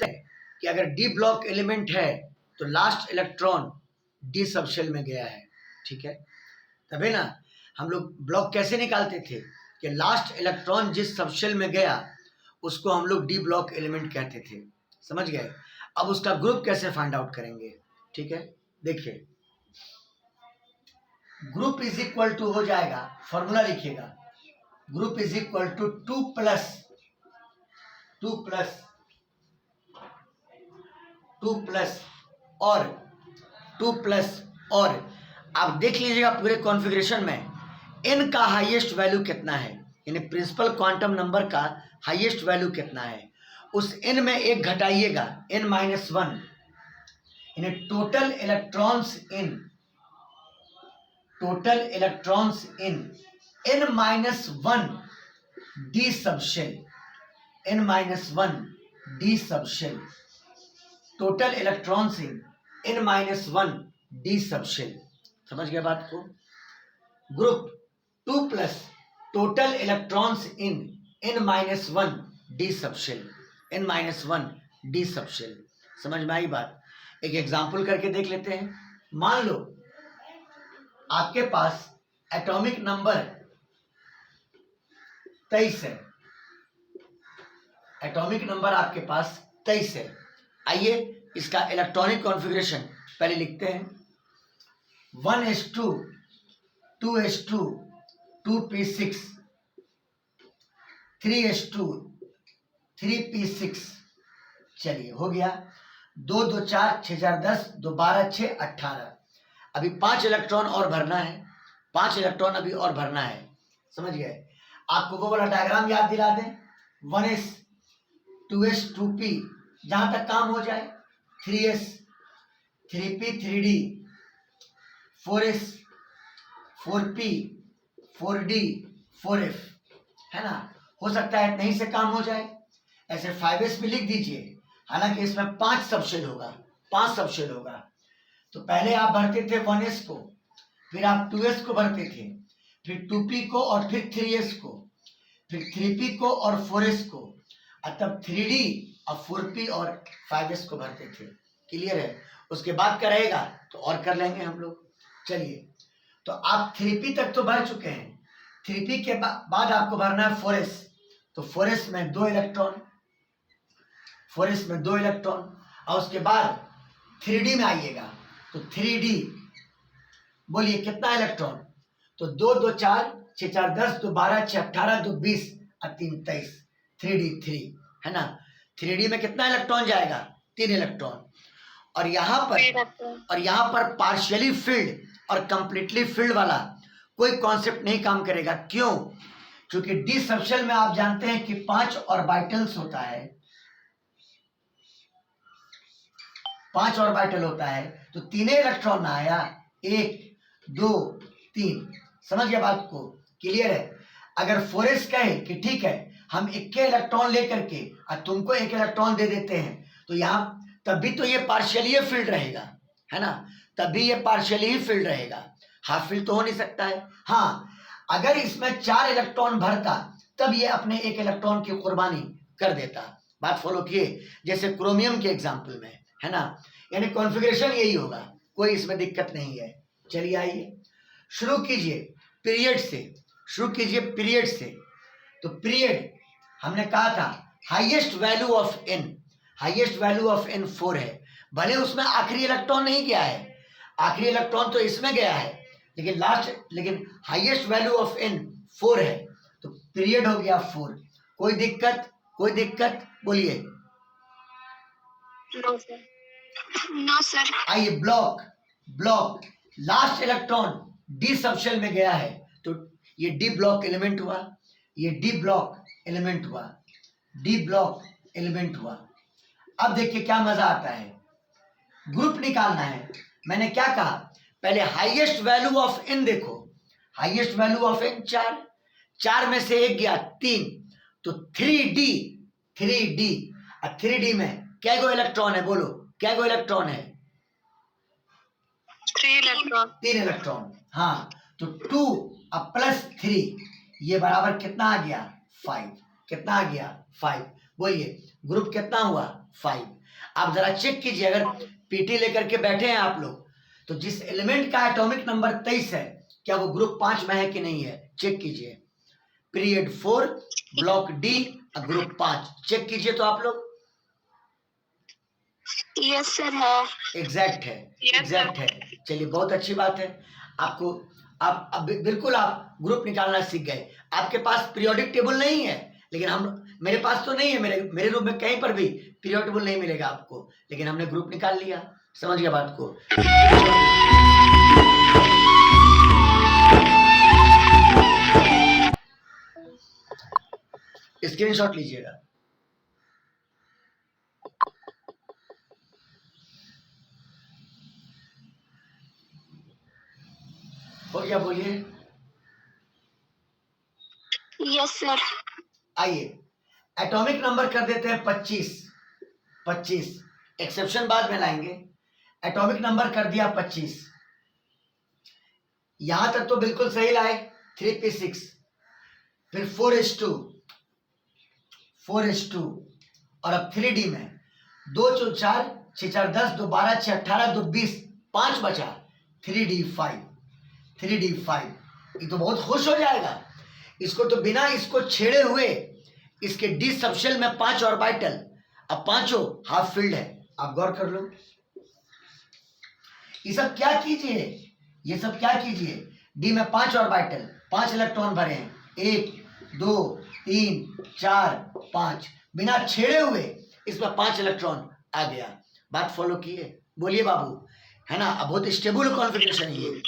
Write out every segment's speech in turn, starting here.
कि अगर D block element है तो लास्ट इलेक्ट्रॉन डी सबशेल में गया है, ठीक है। तभी ना हम लोग ब्लॉक कैसे निकालते थे कि लास्ट इलेक्ट्रॉन जिस सबशेल में गया उसको हम लोग डी ब्लॉक एलिमेंट कहते थे, समझ गए। अब उसका ग्रुप कैसे फाइंड आउट करेंगे, ठीक है। देखिए ग्रुप इज इक्वल टू हो जाएगा, फॉर्मूला लिखिएगा, group is equal to two plus और आप देख लीजिएगा पूरे कॉन्फ़िगरेशन में n का हाईएस्ट वैल्यू कितना है, यानी प्रिंसिपल क्वांटम नंबर का हाईएस्ट वैल्यू कितना है, उस n में एक घटाइएगा n-1, यानी total electrons in n-1 D subshell, total electrons in n-1 D subshell, समझ गए बात को। Group 2 plus total electrons in n-1 D subshell, n-1 D subshell, समझ में आई बात। एक एग्जांपल करके देख लेते हैं। मान लो आपके पास एटॉमिक नंबर 23 है, एटॉमिक नंबर आपके पास 23 है। आइए इसका इलेक्ट्रॉनिक कॉन्फ़िगरेशन पहले लिखते हैं। 1s2 2s2 2p6 3s2 3p6, चलिए हो गया। 2 2 4 6 4 10 2 12 6 18। अभी 5 इलेक्ट्रॉन और भरना है, 5 इलेक्ट्रॉन अभी और भरना है, समझ गए। आपको वो वाला डायग्राम याद दिला दें, 1s 2s 2p, जहां तक काम हो जाए, 3s 3p 3d, 4s 4p 4d 4f, है ना। हो सकता है नहीं से काम हो जाए, ऐसे 5s भी लिख दीजिए, हालांकि इसमें 5 सबशेल होगा। तो पहले आप भरते थे 1s को, फिर आप 2s को भरते थे, फिर 2p को और फिर 3s को, फिर 3p को और 4s को, और तब 3d और 4p और 5s को भरते थे। क्लियर है। उसके बाद का रहेगा तो और कर लेंगे हम लोग। चलिए, तो आप 3p तक तो भर चुके हैं, 3p के बाद आपको भरना है 4s। तो 4s में 2 इलेक्ट्रॉन, 4s में 2 इलेक्ट्रॉन, और उसके बाद 3d में आइएगा तो 3d, बोलिए कितना इलेक्ट्रॉन, तो 2 2 4 6 4 10 2 12 6 18 2 20 और 3 23, 3d 3, है ना। 3d में कितना इलेक्ट्रॉन जाएगा, 3 इलेक्ट्रॉन। और यहाँ पर पार्शियली फिल्ड और कंप्लीटली फिल्ड वाला कोई कॉन्सेप्ट नहीं काम करेगा। क्यों? क्योंकि डी सबशेल में आप जानते हैं कि 5 ऑर्बिटल्स होता है, 5 ऑर्बिटल होता है, तो 3 इलेक्ट्रॉन ना आया, 1 2 3, समझ गया बात को। क्लियर है। अगर 4s कहे कि ठीक है हम 1 इलेक्ट्रॉन लेकर के और तुमको 1 इलेक्ट्रॉन दे देते हैं, तो यहाँ तभी तो ये पार्शियली फील्ड रहेगा, है ना, तभी ये पार्शियली ही फील्ड रहेगा, हाफ फील्ड तो हो नहीं सकता है। हाँ, अगर इसमें 4 इलेक्ट्रॉन भरता तब ये अपने 1 इलेक्ट्रॉन की कुर्बानी कर देता। बात फॉलो किए, जैसे क्रोमियम के एग्जाम्पल में, है ना। यानी कॉन्फ़िगरेशन यही होगा, कोई इसमें दिक्कत नहीं है। चलिए आइए शुरू कीजिए पीरियड से, तो पीरियड हमने कहा था हाईएस्ट वैल्यू ऑफ n 4 है। भले उसमें आखिरी इलेक्ट्रॉन नहीं गया है, आखिरी इलेक्ट्रॉन तो इसमें गया है, लेकिन हाईएस्ट वैल्यू ऑफ n 4 है, तो पीरियड हो गया 4। कोई दिक्कत बोलिए। No sir. आइए block last electron D subshell में गया है, तो ये डी ब्लॉक एलिमेंट हुआ, अब देखिए क्या मजा आता है, ग्रुप निकालना है। मैंने क्या कहा, पहले हाईएस्ट वैल्यू ऑफ n देखो, हाईएस्ट वैल्यू ऑफ n 4 में से 1 गया 3, तो 3d, और 3d में क्या गो इलेक्ट्रॉन है, बोलो क्या गो इलेक्ट्रॉन है, 3 इलेक्ट्रॉन। हाँ, तो 2 अब प्लस 3, ये बराबर कितना आ गया, 5। कितना आ गया, 5। बोलिए ग्रुप कितना हुआ, 5। आप जरा चेक कीजिए, अगर पीटी लेकर के बैठे हैं आप लोग तो जिस एलिमेंट का एटॉमिक नंबर 23 है क्या वो ग्रुप 5 में है कि नहीं है, चेक कीजिए। Period 4 block D group 5, check कीजिए तो आप लोग। यस सर है। एग्जैक्ट है, एग्जैक्ट है। चलिए बहुत अच्छी बात है। आपको आप अब बिल्कुल आप ग्रुप निकालना सीख गए। आपके पास पीरियोडिक टेबल नहीं है, लेकिन हम मेरे पास तो नहीं है, मेरे रूम में कहीं पर भी पीरियोडिक टेबल नहीं मिलेगा आपको, लेकिन हमने ग्रुप निकाल लिया। समझ गया बात को? स्क्रीनशॉट लीजिएगा। हो गया, बोलिए। Yes sir. आइए एटॉमिक नंबर कर देते हैं 25। 25 एक्सेप्शन बाद में लाएंगे। एटॉमिक नंबर कर दिया 25। यहां तक तो बिल्कुल सही लाए, 3p6। फिर 4s2 और अब 3d में 2 4 4 6 4 10 2 12 6 18 2 20 5 बचा 3d5। ये तो बहुत खुश हो जाएगा। इसको तो बिना इसको छेड़े हुए इसके डी सबशेल में 5 ऑर्बिटल, अब पांचों हाफ फील्ड है। आप गौर कर लो, ये सब क्या कीजिए, डी में 5 ऑर्बिटल, 5 इलेक्ट्रॉन भरे हैं, 1 2 3 4 5, बिना छेड़े हुए इसमें 5 इलेक्ट्रॉन आ गया। बात फॉलो किए, बोलिए बाबू, है ना? अब बहुत स्टेबल कॉन्फ़िगरेशन है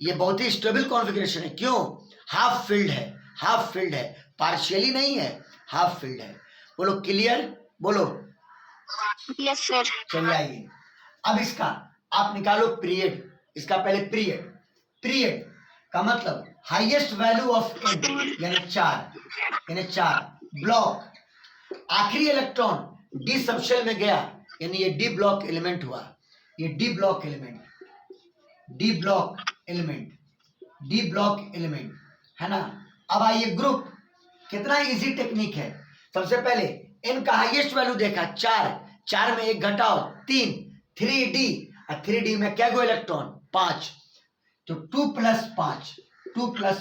ये बहुत ही स्टेबल कॉन्फ़िगरेशन है। क्यों? हाफ फील्ड है, पार्शियली नहीं है, हाफ फील्ड है। बोलो क्लियर, बोलो। Yes sir. चलिए आइए अब इसका आप निकालो पीरियड। इसका पहले पीरियड का मतलब हाईएस्ट वैल्यू ऑफ एन यानी 4 ब्लॉक, आखिरी इलेक्ट्रॉन डी सबशेल में गया, यानी ये डी ब्लॉक एलिमेंट हुआ, ये डी ब्लॉक एलिमेंट है ना। अब आइए ग्रुप, कितना इजी टेक्निक है। सबसे पहले एन का हाईएस्ट वैल्यू देखा 4 में 1 घटाओ 3, 3d, और 3d में क्या गो इलेक्ट्रॉन 5, तो 2 +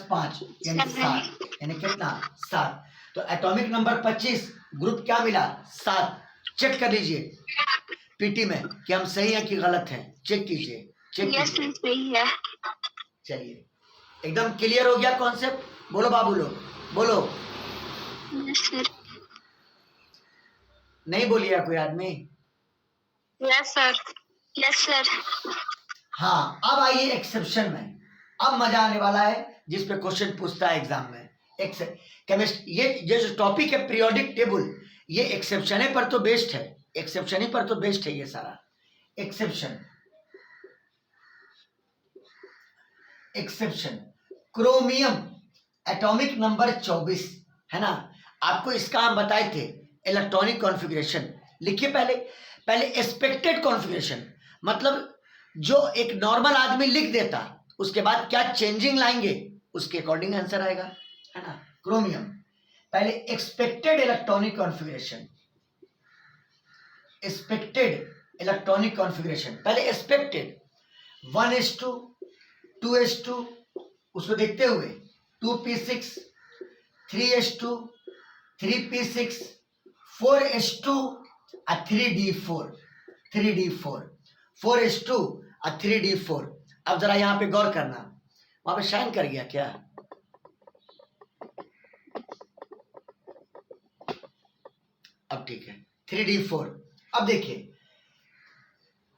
5 यानी 7, यानी कितना 7। तो एटॉमिक नंबर 25 ग्रुप क्या मिला 7। चेक कर लीजिए पीटी में कि हम सही हैं कि गलत हैं, चेक कीजिए। यस सही है। चलिए एकदम क्लियर हो गया कॉन्सेप्ट, बोलो बाबू लोग, बोलो। Yes sir. नहीं बोलिए कोई आदमी। Yes sir. हाँ अब आइए एक्सेप्शन में, अब मजा आने वाला है जिस पे क्वेश्चन पूछता है एग्जाम में। केमिस्ट्री ये जो टॉपिक है पीरियोडिक टेबल, ये एक्सेप्शन पर तो बेस्ड है, ये सारा एक्सेप्शन। क्रोमियम एटॉमिक नंबर 24 है ना। आपको इसका हम बताए थे इलेक्ट्रॉनिक कॉन्फ़िगरेशन। लिखिए पहले एक्सपेक्टेड कॉन्फ़िगरेशन, मतलब जो एक नॉर्मल आदमी लिख देता, उसके बाद क्या चेंजिंग लाएंगे उसके अकॉर्डिंग आंसर आएगा, है ना। क्रोमियम पहले एक्सपेक्टेड इलेक्ट्रॉनिक कॉन्फ़िगरेशन, पहले एक्सपेक्टेड 1s2 2s2 उसको देखते हुए 2p6 3s2 3p6 4s2 और 3d4 4s2 और 3d4। अब जरा यहां पे गौर करना, वहां पे शाइन कर गया क्या? अब ठीक है 3d4। अब देखिए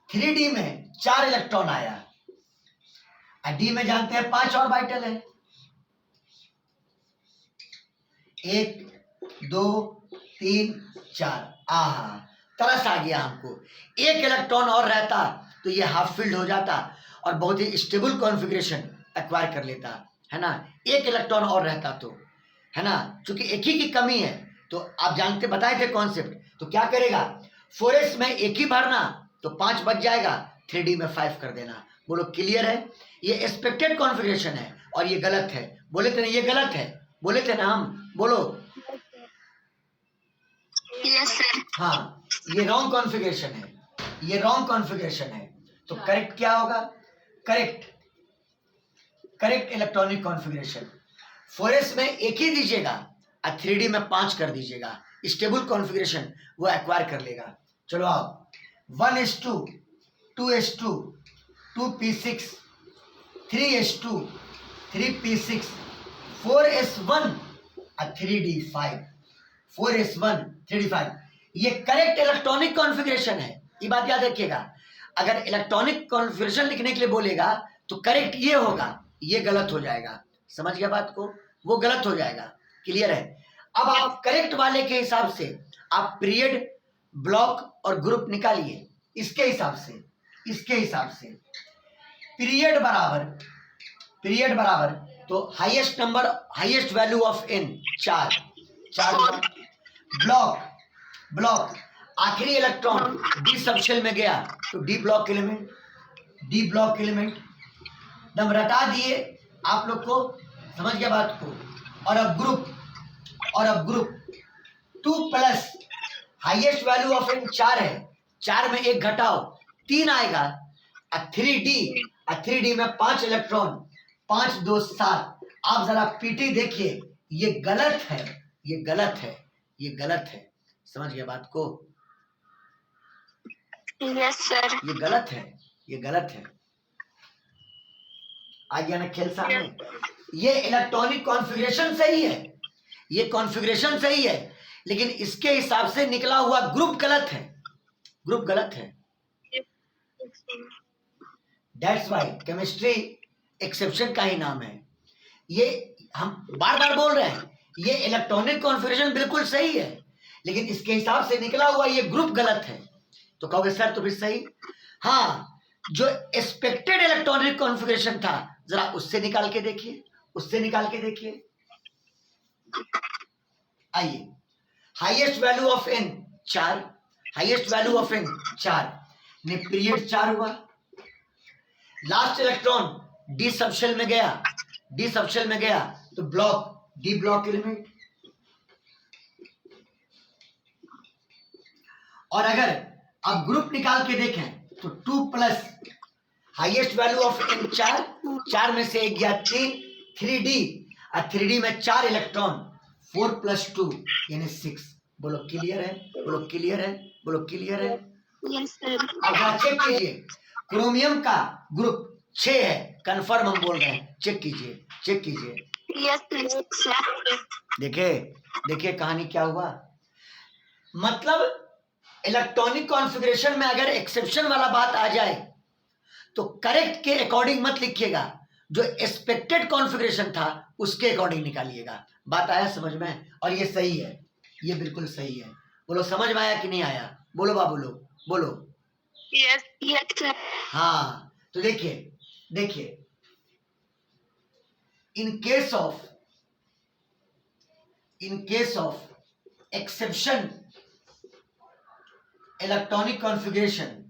3d में 4 इलेक्ट्रॉन आया, और डी में जानते हैं 5 ऑर्बिटल है, 1 2 3 4। आहा तरस आ गया हमको, एक इलेक्ट्रॉन और रहता तो ये हाफ फील्ड हो जाता और बहुत ही स्टेबल कॉन्फ़िगरेशन एक्वायर कर लेता, है ना। एक इलेक्ट्रॉन और रहता तो, है ना, क्योंकि एक ही की कमी है। तो आप जानते बताए थे कॉन्सेप्ट, तो क्या करेगा 4s में एक ही भरना तो 5 बच जाएगा, 3d में 5 कर देना। बोलो क्लियर है? ये एक्सपेक्टेड कॉन्फ़िगरेशन है और ये गलत है। बोले थे ना ये गलत है, बोले थे ना हम, बोलो। Yes sir. हाँ ये रॉन्ग कॉन्फ़िगरेशन है, ये रॉन्ग कॉन्फ़िगरेशन है। तो करेक्ट क्या होगा? करेक्ट इलेक्ट्रॉनिक कॉन्फ़िगरेशन 4s में एक ही दीजिएगा और 3d में 5 कर दीजिएगा, स्टेबल कॉन्फ़िगरेशन वो एक्वायर कर लेगा। चलो आओ, 1s2, 2s2, 2p6, 3s2, 3p6, 4s1 और 3d5, 4s1, 3d5, ये करेक्ट इलेक्ट्रॉनिक कॉन्फ़िगरेशन है। ये बात याद रखिएगा, अगर इलेक्ट्रॉनिक कॉन्फ़िगरेशन लिखने के लिए बोलेगा तो करेक्ट ये होगा, ये गलत हो जाएगा। समझ गया बात को? वो गलत हो जाएगा। क्लियर है? अब आप करेक्ट वाले के हिसाब से आप पीरियड, ब्लॉक और ग्रुप निकालिए। इसके हिसाब से पीरियड बराबर तो highest number, highest value of n 4 block आखिरी इलेक्ट्रॉन डी सबशेल में गया तो डी ब्लॉक एलिमेंट दम रटा दिए आप लोग को। समझ गया बात को? और अब group 2 plus highest value of n 4 है, 4 में 1 घटाओ 3 आएगा, और 3d में 5 इलेक्ट्रॉन, 5 2 7। आप जरा पीटी देखिए, ये गलत है। समझ गया बात को? Yes sir. ये गलत है। आ गया ना खेल सामने? ये इलेक्ट्रॉनिक कॉन्फ़िगरेशन सही है, ये कॉन्फ़िगरेशन सही है, लेकिन इसके हिसाब से निकला हुआ ग्रुप गलत है। दैट्स वाई केमिस्ट्री एक्सेप्शन का ही नाम है। ये हम बार बोल रहे हैं, ये इलेक्ट्रॉनिक कॉन्फ़िगरेशन बिल्कुल सही है, लेकिन इसके हिसाब से निकला हुआ ये ग्रुप गलत है। तो कहोगे सर तो फिर सही? हाँ, जो एक्सपेक्टेड इलेक्ट्रॉनिक कॉन्फ़िगरेशन था जरा उससे निकाल के देखिए। आइए, हाईएस्ट वैल्यू ऑफ n 4 ने पीरियड 4 हुआ। लास्ट इलेक्ट्रॉन डी सबशेल में गया तो डी ब्लॉक एलिमेंट। और अगर अब ग्रुप निकाल के देखें तो 2 plus highest value of n 4 में से 1 गया 3d, और 3d में 4 इलेक्ट्रॉन, 4 + 2 यानी 6। बोलो क्लियर है? Yes sir. अब चेक कीजिए, क्रोमियम का ग्रुप 6 है, कंफर्म हम बोल रहे हैं। चेक कीजिए। Yes sir. देखिए कहानी क्या हुआ। मतलब इलेक्ट्रॉनिक कॉन्फ़िगरेशन में अगर एक्सेप्शन वाला बात आ जाए तो करेक्ट के अकॉर्डिंग मत लिखिएगा, जो एक्सपेक्टेड कॉन्फ़िगरेशन था उसके अकॉर्डिंग निकालिएगा। बात आया समझ में? और ये सही है, ये बिल्कुल सही है। बोलो समझ में आया कि नहीं आया? बोलो बाबू लोग, बोलो। Yes sir. हाँ, तो देखिए in case of exception electronic configuration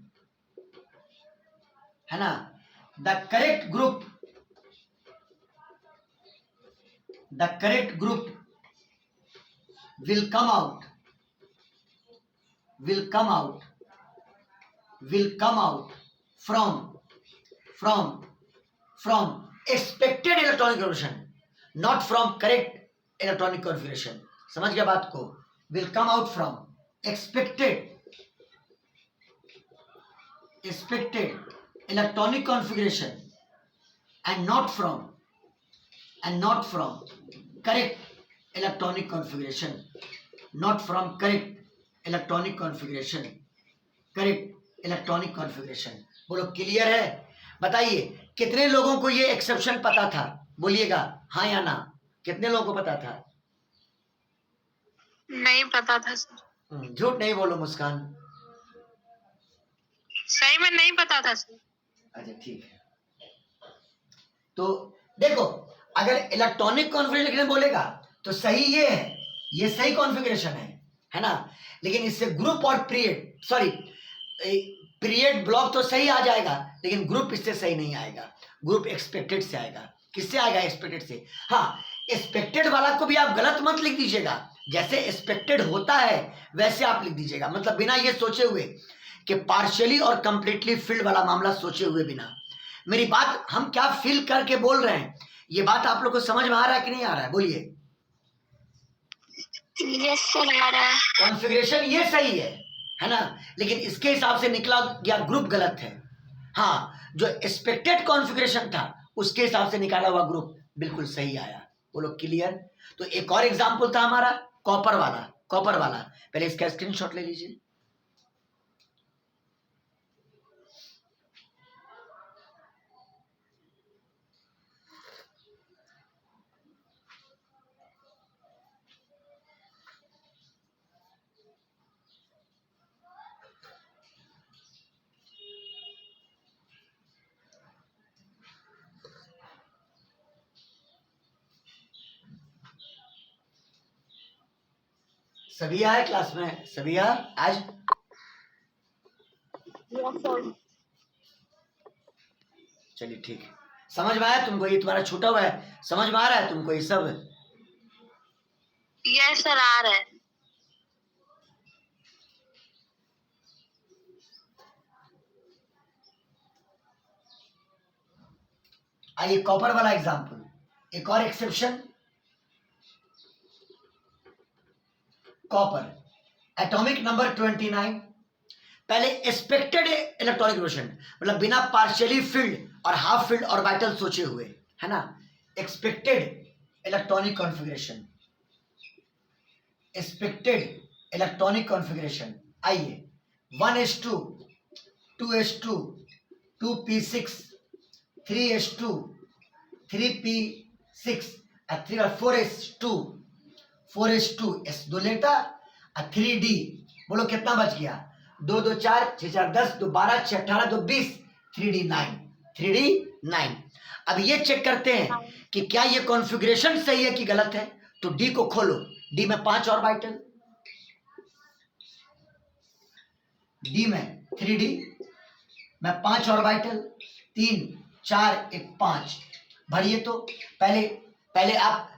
है ना, the correct group will come out from expected electronic configuration, not from correct electronic configuration। समझ गया बात को? will come out from expected electronic configuration and not from correct electronic configuration, correct electronic configuration। बोलो clear है? बताइए कितने लोगों को ये एक्सेप्शन पता था? बोलिएगा हाँ या ना। कितने लोगों को पता था? नहीं पता था सर। झूठ नहीं बोलो मुस्कान। सही में नहीं पता था सर। अच्छा ठीक है। तो देखो, अगर इलेक्ट्रॉनिक कॉन्फ़िगरेशन लिखने बोलेगा तो सही ये है, ये सही कॉन्फ़िगरेशन है ना। लेकिन इससे ग्रुप और पीरियड ब्लॉक तो सही आ जाएगा, लेकिन ग्रुप इससे सही नहीं आएगा। ग्रुप एक्सपेक्टेड से आएगा। किससे आएगा? एक्सपेक्टेड से। हाँ, एक्सपेक्टेड वाला को भी आप गलत मत लिख दीजिएगा, जैसे एक्सपेक्टेड होता है वैसे आप लिख दीजिएगा, मतलब बिना ये सोचे हुए कि पार्शियली और कंप्लीटली फिल्ड वाला मामला सोचे हुए बिना। मेरी बात हम क्या फील करके बोल रहे हैं, ये बात आप लोग को समझ में आ रहा है कि नहीं आ रहा है, बोलिए। यस सर आ रहा है। कॉन्फ़िगरेशन ये सही है ना, लेकिन इसके हिसाब से निकला गया ग्रुप गलत है। हाँ, जो एक्सपेक्टेड कॉन्फ़िगरेशन था उसके हिसाब से निकाला हुआ ग्रुप बिल्कुल सही आया। बोलो क्लियर। तो एक और एग्जाम्पल था हमारा कॉपर वाला, पहले इसका स्क्रीनशॉट ले लीजिए। सबिया है क्लास में? सबिया आज यस सर। चलिए ठीक है, समझ में आया तुमको? ये तुम्हारा छूटा हुआ है, समझ में आ रहा है तुमको ये सब? यस सर आ रहा है। आइए कॉपर वाला एग्जाम्पल, एक और एक्सेप्शन। कॉपर एटॉमिक नंबर 29, पहले एक्सपेक्टेड इलेक्ट्रॉनिक रोशन, मतलब बिना पार्शियली फिल्ड और हाफ फिल्ड ऑर्बिटल सोचे हुए, है ना। Expected electronic configuration, expected electronic configuration. आइए 1s2 2s2 2p6 3s2 3p6 4s2 4s2 s दो लेटा 3d। बोलो कितना बच गया? 2 2 4 6 4 10 2 12 6 18 2 20 3d 9 3d 9। अब ये चेक करते हैं कि क्या ये कॉन्फ़िगरेशन सही है कि गलत है। तो d को खोलो, d में 5 ऑर्बिटल, d में 3d में 5 ऑर्बिटल, 3 4 1 5 भरिए। तो पहले आप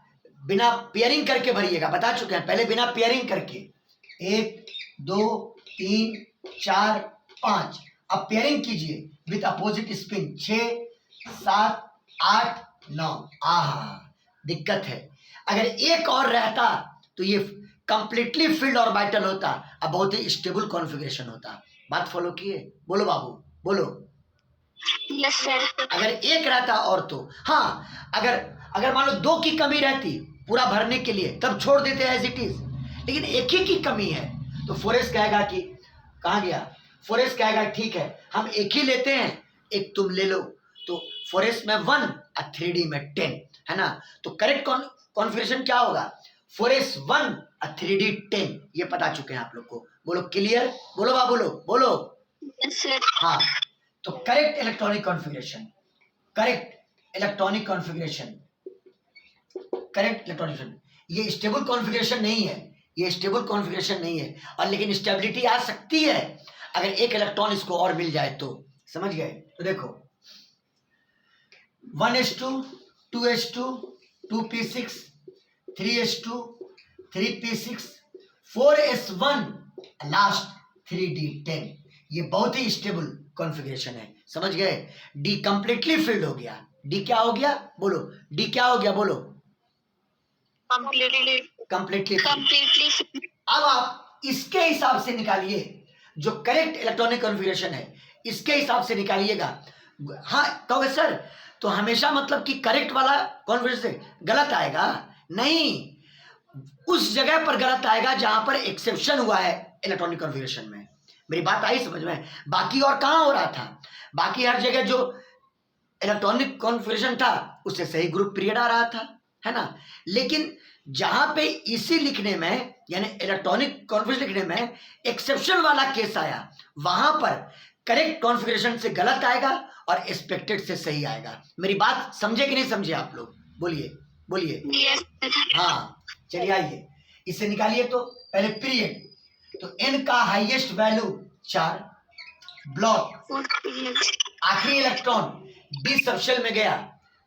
बिना पेयरिंग करके भरिएगा, बता चुके हैं पहले बिना पेयरिंग करके। 1 2 3 4 5, अब पेयरिंग कीजिए विद अपोजिट स्पिन 6 7 8 9। आहा, दिक्कत है। अगर एक और रहता तो ये कंप्लीटली फिल्ड ऑर्बिटल होता, अब बहुत ही स्टेबल कॉन्फ़िगरेशन होता। बात फॉलो किए? बोलो बाबू बोलो। Yes sir. अगर एक रहता और तो हाँ, अगर मान लो 2 की कमी रहती पूरा भरने के लिए तब छोड़ देते एज इट इज, लेकिन एक ही की कमी है तो फोरेस्ट कहेगा कि कहाँ गया, फोरेस्ट कहेगा ठीक है हम एक ही लेते हैं, एक तुम ले लो। तो फोरेस्ट में 1 और 3D में 10, है ना। तो करेक्ट कॉन्फ़िगरेशन क्या होगा? फोरेस्ट 1 और 3D 10, ये पता चुके हैं आप लोग को। बोलो क्लियर, बोलो बाबू लोग बोलो। Yes sir. हाँ, तो correct electronic configuration, correct electronic configuration, correct electronic, ये स्टेबल कॉन्फ़िगरेशन नहीं है, ये स्टेबल कॉन्फ़िगरेशन नहीं है। और लेकिन स्टेबिलिटी आ सकती है अगर एक इलेक्ट्रॉन इसको और मिल जाए तो। समझ गए? तो देखो 1s2 2s2 2p6 3s2 3p6 4s1 last 3d10, ये बहुत ही स्टेबल कॉन्फ़िगरेशन है। समझ गए? डी कंप्लीटली फिल्ड हो गया। डी क्या हो गया बोलो? डी क्या हो गया बोलो? कंप्लीटली। अब आप इसके हिसाब से निकालिए, जो करेक्ट इलेक्ट्रॉनिक कॉन्फ़िगरेशन है इसके हिसाब से निकालिएगा। हाँ कहोगे सर तो हमेशा मतलब कि करेक्ट वाला कॉन्फ़िगरेशन गलत आएगा? नहीं, उस जगह पर गलत आएगा जहां पर एक्सेप्शन हुआ है इलेक्ट्रॉनिक कॉन्फ़िगरेशन में। मेरी बात आई समझ में? बाकी और कहाँ हो रहा था? बाकी हर जगह जो इलेक्ट्रॉनिक कॉन्फ़िगरेशन था उससे सही ग्रुप पीरियड आ रहा था, है ना। लेकिन जहां पे इसी लिखने में यानी इलेक्ट्रॉनिक कॉन्फ़िगरेशन लिखने में एक्सेप्शन वाला केस आया, वहां पर करेक्ट कॉन्फ़िगरेशन से गलत आएगा और एक्सपेक्टेड से सही आएगा। मेरी बात समझे कि नहीं समझे आप लोग? बोलिए बोलिए। Yes sir. हाँ चलिए आइए इसे निकालिए। तो पहले पीरियड, तो n का हाईएस्ट वैल्यू 4, ब्लॉक आखिरी इलेक्ट्रॉन डी सबशेल में गया,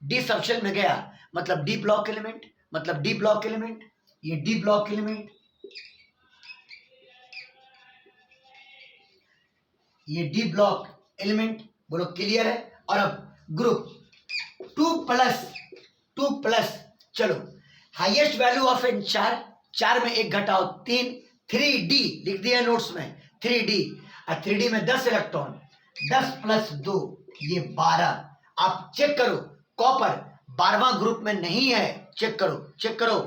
डी सबशेल में गया मतलब डी ब्लॉक एलिमेंट, मतलब डी ब्लॉक एलिमेंट, ये डी ब्लॉक एलिमेंट, ये डी ब्लॉक एलिमेंट, बोलो क्लियर है। और अब ग्रुप 2 प्लस, चलो हाईएस्ट वैल्यू ऑफ एन 4, 4 में 1 घटाओ 3, 3d लिख दिया नोट्स में 3d, और 3d में 10 इलेक्ट्रॉन, 10 प्लस 2 ये 12। आप चेक करो कॉपर 12वां ग्रुप में नहीं है, चेक करो चेक करो।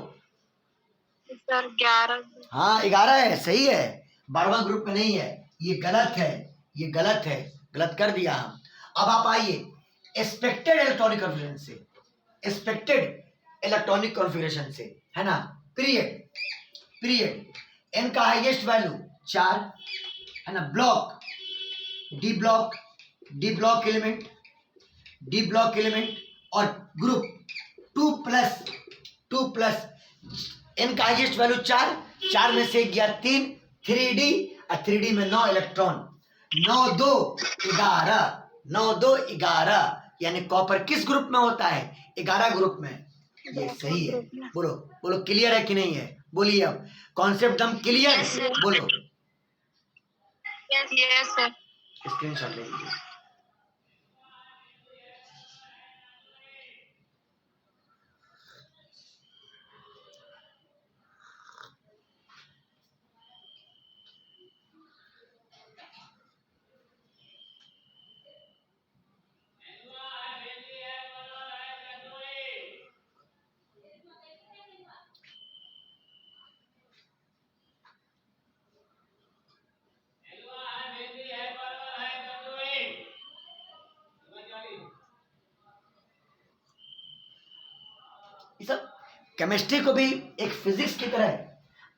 सर 11। हाँ 11 है, सही है, 12वां ग्रुप में नहीं है, ये गलत है, ये गलत है, गलत कर दिया हम। अब आप आइए एक्सपेक्टेड इलेक्ट्रॉनिक कॉन्फ़िगरेशन से, एक्सपेक्टेड इलेक्ट्रॉनिक कॉन्फ़िगरेशन से, है ना। पीरियड एन का हाईएस्ट वैल्यू 4, है ना। ब्लॉक डी ब्लॉक एलिमेंट और ग्रुप 2 प्लस एन का हाईएस्ट वैल्यू 4, 4 में से गया 3, 3d और 3d में 9 इलेक्ट्रॉन, 9 2 11, यानी कॉपर किस ग्रुप में होता है? 11 ग्रुप में। ये सही है, बोलो बोलो क्लियर है कि नहीं है? बोलिए अब कॉन्सेप्ट एकदम क्लियर Yes, है, sir. बोलो। Yes sir. स्क्रीनशॉट ले लीजिए। ये सब केमिस्ट्री को भी एक फिजिक्स की तरह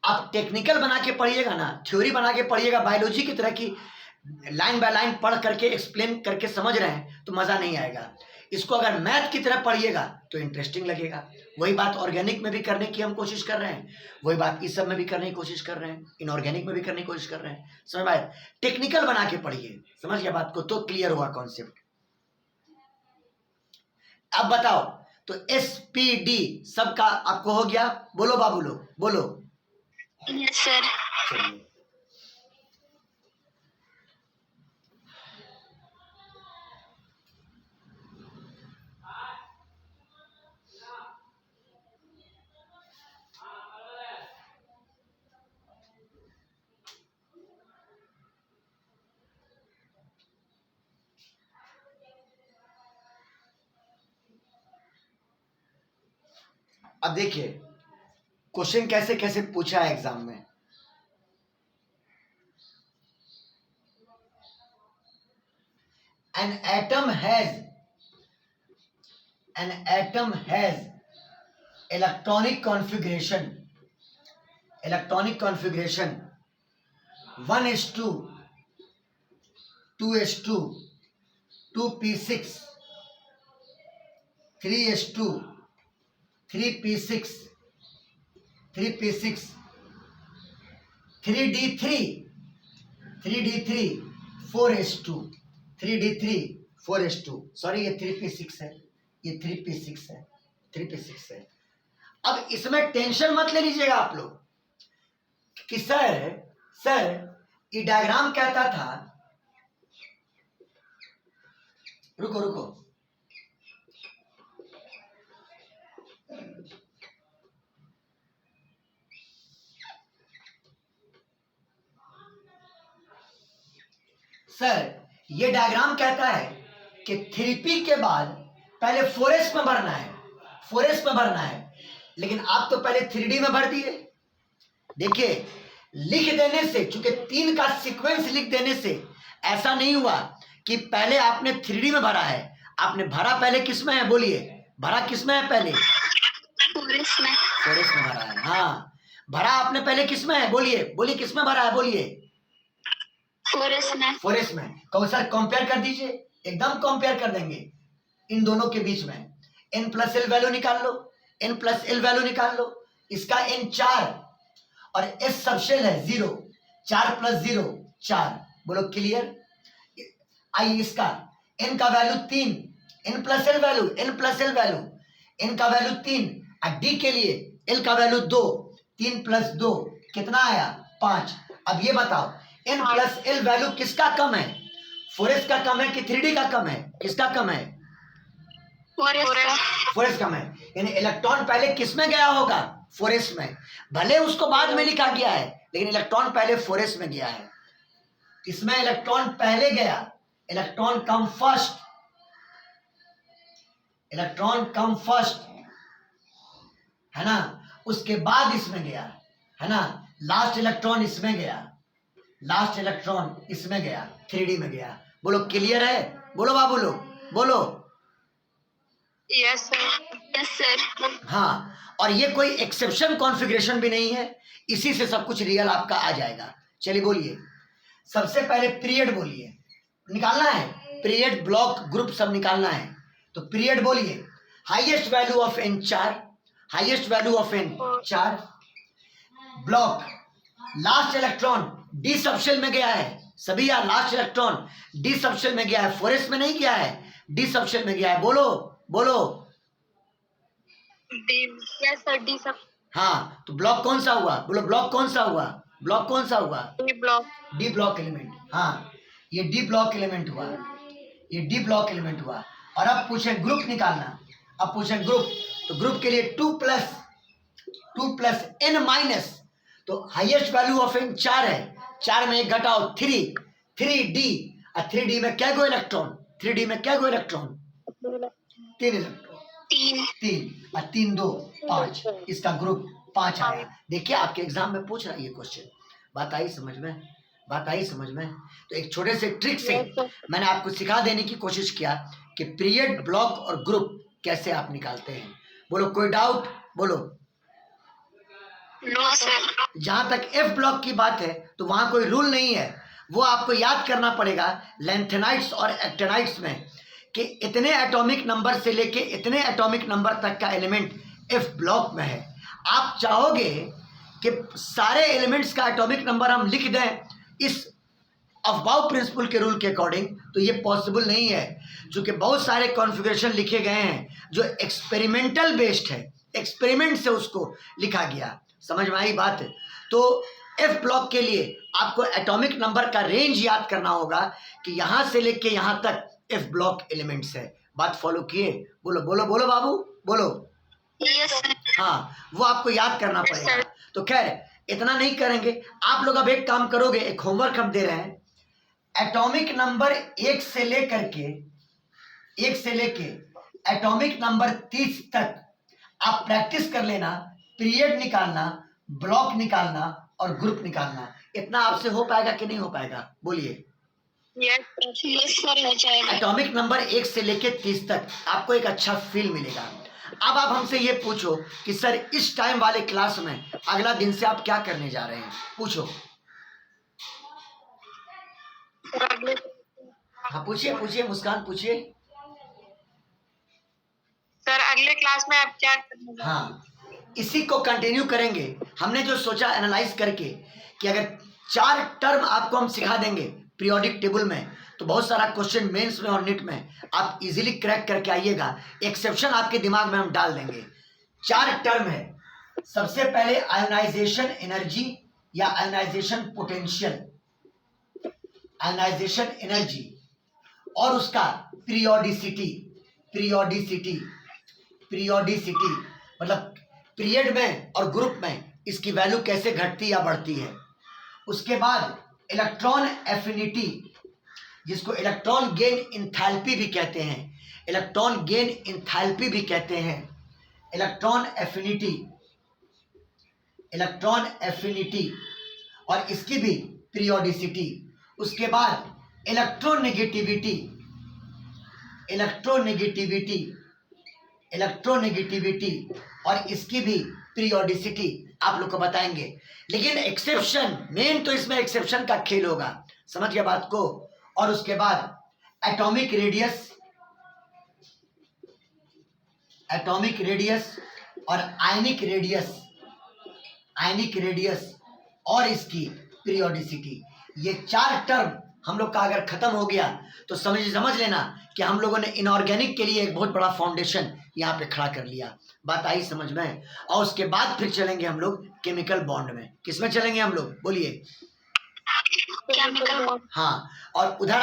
आप टेक्निकल बना के पढ़िएगा ना, थ्योरी बना के पढ़िएगा, बायोलॉजी की तरह की लाइन बाय लाइन पढ़ करके एक्सप्लेन करके समझ रहे हैं तो मज़ा नहीं आएगा। इसको अगर मैथ की तरह पढ़िएगा तो इंटरेस्टिंग लगेगा। वही बात ऑर्गेनिक में भी करने की हम कोशिश कर रहे हैं, वही बात इस सब में भी करने की कोशिश कर रहे हैं, इनऑर्गेनिक में भी करने की कोशिश कर रहे हैं। समझ में आया? टेक्निकल बना के पढ़िए, समझ गया बात को, तो क्लियर हुआ कॉन्सेप्ट। अब बताओ तो SPD सबका आपको हो गया? बोलो बाबू लोग बोलो। Yes sir. चलिए अब देखिए क्वेश्चन कैसे कैसे पूछा है एग्जाम में। An atom has electronic configuration 1s2, 2s2, 2p6, 3s2, 3p6, 3d3, 4s2, 4s2, sorry ये 3p6 है, ये 3p6 है, 3p6 है। अब इसमें टेंशन मत ले लीजिएगा आप लोग कि सर ये डायग्राम कहता था, रुको सर ये डायग्राम कहता है कि 3p के बाद पहले 4s में भरना है, लेकिन आप तो पहले 3d में भर दिए। देखिए लिख देने से, चूंकि 3 का सीक्वेंस लिख देने से ऐसा नहीं हुआ कि पहले आपने 3d में भरा है, आपने भरा पहले किस में है? बोलिए भरा किस में है? पहले 4s में। 4s में भरा है। हाँ भरा आपने पहले किस में है? बोलिए किस में भरा है? बोलिए 4s में। कहो सर कंपेयर कर दीजिए, एकदम कंपेयर कर देंगे इन दोनों के बीच में। n+l वैल्यू निकाल लो, n+l वैल्यू निकाल लो। इसका n 4 और s सबशेल है 0, 4 + 0 4, बोलो क्लियर। आइए इसका n का वैल्यू 3, n+l वैल्यू n का वैल्यू 3 और d के लिए l का वैल्यू 2, 3 + 2 कितना आया 5। अब ये बताओ n + l वैल्यू किसका कम है, 4s का कम है कि 3d का कम है, किसका कम है, 4s कम है। यानी इलेक्ट्रॉन पहले किस में गया होगा, 4s में, भले उसको बाद में लिखा गया है लेकिन इलेक्ट्रॉन पहले 4s में गया है। इसमें इलेक्ट्रॉन पहले गया, electron come first, electron come first है ना, उसके बाद इसमें गया है ना, लास्ट इलेक्ट्रॉन इसमें गया, लास्ट इलेक्ट्रॉन इसमें गया, 3d में गया। बोलो क्लियर है, बोलो बाबू लोग बोलो। Yes sir. हाँ, और ये कोई एक्सेप्शन कॉन्फ़िगरेशन भी नहीं है, इसी से सब कुछ रियल आपका आ जाएगा। चलिए बोलिए, सबसे पहले पीरियड बोलिए, निकालना है पीरियड, ब्लॉक, ग्रुप सब निकालना है। तो पीरियड बोलिए, highest value of n 4, highest value of n 4, block, last electron D subshell में गया है, सभी यार लास्ट इलेक्ट्रॉन डी सबशेल में गया है, 4s में नहीं गया है, डी सबशेल में गया है। बोलो बोलो। यस सर, डी सब। हाँ, तो ब्लॉक कौन सा हुआ, बोलो ब्लॉक कौन सा हुआ, ब्लॉक कौन सा हुआ, ब्लॉक, डी ब्लॉक एलिमेंट। हाँ, ये डी ब्लॉक एलिमेंट हुआ, ये डी ब्लॉक एलिमेंट हुआ। और अब पूछें ग्रुप निकालना, अब पूछें ग्रुप, तो ग्रुप के लिए 2 + n माइनस, तो हाईएस्ट वैल्यू ऑफ n 4 है, 4 में 1 घटाओ 3, 3d, और 3d में क्या गो इलेक्ट्रॉन, 3d में क्या गो इलेक्ट्रॉन, 3 इलेक्ट्रॉन, 3 और 3 2 5, इसका ग्रुप 5 आया। देखिए आपके एग्जाम में पूछ रहा है ये क्वेश्चन, बात आई समझ में, बात आई समझ में। तो एक छोटे से ट्रिक से मैंने आपको सिखा देने की कोशिश किया कि पीरियड, ब्लॉक और ग्रुप कैसे आप निकालते हैं। बोलो कोई डाउट, बोलो। No sir. जहां तक एफ ब्लॉक की बात है तो वहां कोई रूल नहीं है, वो आपको याद करना पड़ेगा लेंथेनाइट्स और एक्टेनाइट्स में कि इतने एटॉमिक नंबर से लेके इतने एटॉमिक नंबर तक का एलिमेंट एफ ब्लॉक में है। आप चाहोगे कि सारे एलिमेंट्स का एटॉमिक नंबर हम लिख दें इस अफबाउ प्रिंसिपल के रूल के अकॉर्डिंग, तो ये पॉसिबल नहीं है, क्योंकि बहुत सारे कॉन्फ़िगरेशन लिखे गए हैं जो एक्सपेरिमेंटल बेस्ड है, एक्सपेरिमेंट से उसको लिखा गया। समझ में आई बात? तो एफ ब्लॉक के लिए आपको एटॉमिक नंबर का रेंज याद करना होगा कि यहाँ से लेके यहाँ तक एफ ब्लॉक एलिमेंट्स है। बात फॉलो किए? बोलो बोलो बोलो बाबू बोलो। Yes sir. हाँ, वो आपको याद करना पड़ेगा। तो खैर इतना नहीं करेंगे आप लोग। अब एक काम करोगे, एक होमवर्क हम दे रहे हैं, एटॉमिक नंबर 1 से लेके एटॉमिक नंबर 30 तक आप प्रैक्टिस कर लेना, पीरियड निकालना, ब्लॉक निकालना और ग्रुप निकालना। इतना आपसे हो पाएगा कि नहीं हो पाएगा? बोलिए। यस सर, हो जाएगा। एटॉमिक नंबर 1 से लेके 30 तक आपको एक अच्छा फील मिलेगा। अब आप हमसे ये पूछो कि सर इस टाइम वाले क्लास में अगला दिन से आप क्या करने जा रहे हैं? पूछो। हाँ पूछिए पूछिए, मुस्कान पूछिए। सर अगले क्लास में आप क्या करने? हाँ, इसी को कंटिन्यू करेंगे। हमने जो सोचा एनालाइज करके कि अगर 4 टर्म आपको हम सिखा देंगे पीरियोडिक टेबल में, तो बहुत सारा क्वेश्चन मेंस में और नीट में आप इजीली क्रैक करके आइएगा। एक्सेप्शन आपके दिमाग में हम डाल देंगे। 4 टर्म है। सबसे पहले आयोनाइजेशन एनर्जी या आयोनाइजेशन पोटेंशियल, आयोनाइजेशन एनर्जी, और उसका पीरियोडिसिटी, पीरियोडिसिटी मतलब पीरियड में और ग्रुप में इसकी वैल्यू कैसे घटती या बढ़ती है। उसके बाद इलेक्ट्रॉन एफिनिटी, जिसको इलेक्ट्रॉन गेन इंथैल्पी भी कहते हैं, इलेक्ट्रॉन गेन इंथैल्पी भी कहते हैं, इलेक्ट्रॉन एफिनिटी और इसकी भी पीरियोडिसिटी। उसके बाद इलेक्ट्रोनेगेटिविटी और इसकी भी पीरियोडिसिटी आप लोग को बताएंगे। लेकिन एक्सेप्शन, मेन तो इसमें एक्सेप्शन का खेल होगा। समझ गया बात को? और उसके बाद एटॉमिक रेडियस और आयनिक रेडियस और इसकी पीरियोडिसिटी। ये 4 टर्म हम लोग का अगर खत्म हो गया तो समझ लेना कि हम लोगों ने इनऑर्गेनिक के लिए एक बहुत बड़ा फाउंडेशन यहाँ पे खड़ा कर लिया। बात आई समझ में? और उसके बाद फिर चलेंगे हम लोग केमिकल बॉन्ड में। किसमें चलेंगे हम लोग, बोलिए? Chemical bond. हाँ, और उधर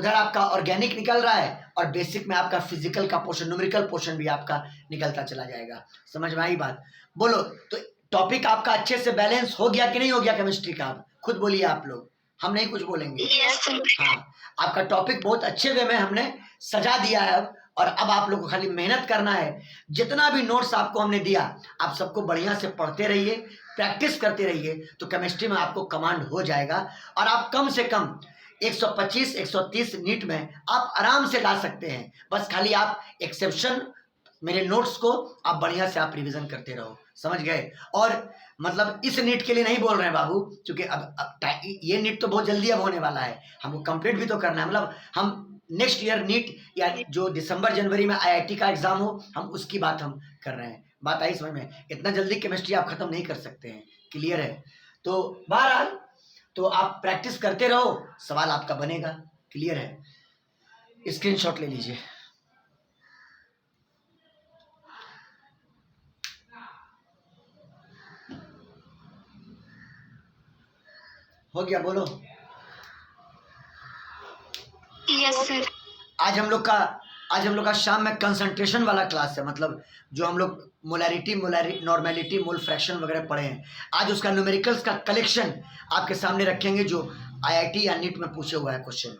आपका ऑर्गेनिक निकल रहा है और बेसिक में आपका फिजिकल का पोर्शन, न्यूमेरिकल पोर्शन भी आपका निकलता चला जाएगा। समझ में आई बात? बोलो तो टॉपिक आपका अच्छे से बैलेंस हो गया कि नहीं हो गया केमिस्ट्री का? आप खुद बोलिए, आप लोग, हम नहीं कुछ बोलेंगे। Yes sir. हाँ, आपका टॉपिक बहुत अच्छे वे में हमने सजा दिया है अब, और अब आप लोग को खाली मेहनत करना है। जितना भी नोट्स आपको हमने दिया, आप सबको बढ़िया से पढ़ते रहिए, प्रैक्टिस करते रहिए, तो केमिस्ट्री में आपको कमांड हो जाएगा। और आप कम से कम 125 130 नीट में आप आराम से ला सकते हैं। बस खाली आप एक्सेप्शन मेरे नोट्स को आप बढ़िया से आप रिवीजन करते रहो। समझ गए? और मतलब इस नीट के लिए नहीं बोल रहे हैं बाबू, क्योंकि अब ये नीट तो बहुत जल्दी अब होने वाला है, हमको कंप्लीट भी तो करना है। मतलब हम नेक्स्ट ईयर नीट या जो दिसंबर जनवरी में आईआईटी का एग्जाम हो, हम उसकी बात हम कर रहे हैं। बात आई समझ में? इतना जल्दी केमिस्ट्री आप खत्म नहीं कर सकते हैं। क्लियर है? तो बहरहाल तो आप प्रैक्टिस करते रहो, सवाल आपका बनेगा। क्लियर है? स्क्रीनशॉट ले लीजिए। हो गया? बोलो। Yes sir. आज हम लोग का शाम में कंसंट्रेशन वाला क्लास है। मतलब जो हम लोग मोलैरिटी, नॉर्मेलिटी, मोल फ्रैक्शन वगैरह पढ़े हैं, आज उसका न्यूमेरिकल्स का कलेक्शन आपके सामने रखेंगे, जो आईआईटी या नीट में पूछे हुआ है क्वेश्चन।